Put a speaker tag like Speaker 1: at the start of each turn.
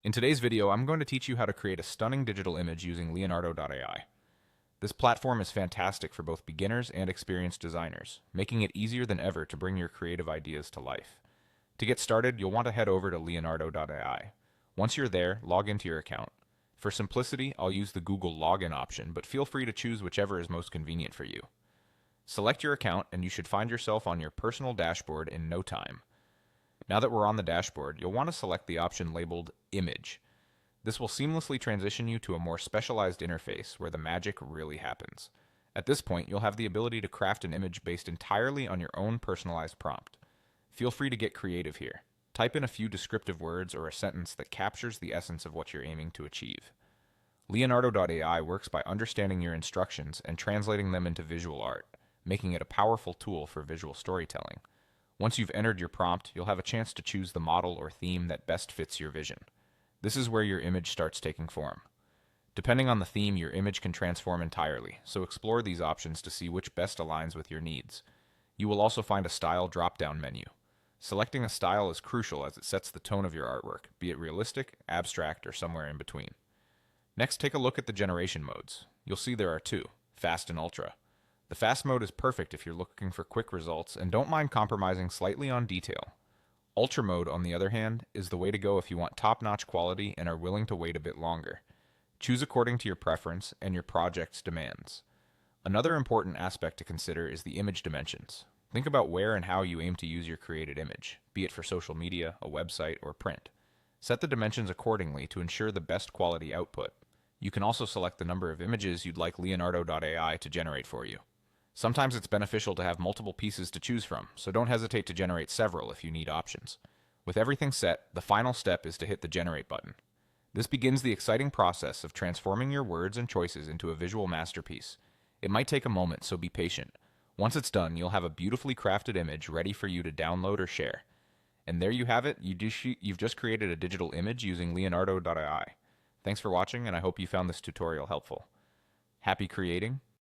Speaker 1: In today's video, I'm going to teach you how to create a stunning digital image using Leonardo AI. This platform is fantastic for both beginners and experienced designers, making it easier than ever to bring your creative ideas to life. To get started, you'll want to head over to Leonardo AI. Once you're there, log into your account. For simplicity, I'll use the Google login option, but feel free to choose whichever is most convenient for you. Select your account and you should find yourself on your personal dashboard in no time. Now that we're on the dashboard, you'll want to select the option labeled Image. This will seamlessly transition you to a more specialized interface where the magic really happens. At this point, you'll have the ability to craft an image based entirely on your own personalized prompt. Feel free to get creative here. Type in a few descriptive words or a sentence that captures the essence of what you're aiming to achieve. Leonardo AI works by understanding your instructions and translating them into visual art, making it a powerful tool for visual storytelling. Once you've entered your prompt, you'll have a chance to choose the model or theme that best fits your vision. This is where your image starts taking form. Depending on the theme, your image can transform entirely, so explore these options to see which best aligns with your needs. You will also find a style drop-down menu. Selecting a style is crucial as it sets the tone of your artwork, be it realistic, abstract, or somewhere in between. Next, take a look at the generation modes. You'll see there are two, Fast and Ultra. The fast mode is perfect if you're looking for quick results and don't mind compromising slightly on detail. Ultra mode, on the other hand, is the way to go if you want top-notch quality and are willing to wait a bit longer. Choose according to your preference and your project's demands. Another important aspect to consider is the image dimensions. Think about where and how you aim to use your created image, be it for social media, a website, or print. Set the dimensions accordingly to ensure the best quality output. You can also select the number of images you'd like Leonardo AI to generate for you. Sometimes it's beneficial to have multiple pieces to choose from, so don't hesitate to generate several if you need options. With everything set, the final step is to hit the Generate button. This begins the exciting process of transforming your words and choices into a visual masterpiece. It might take a moment, so be patient. Once it's done, you'll have a beautifully crafted image ready for you to download or share. And there you have it, you've just created a digital image using Leonardo AI. Thanks for watching, and I hope you found this tutorial helpful. Happy creating,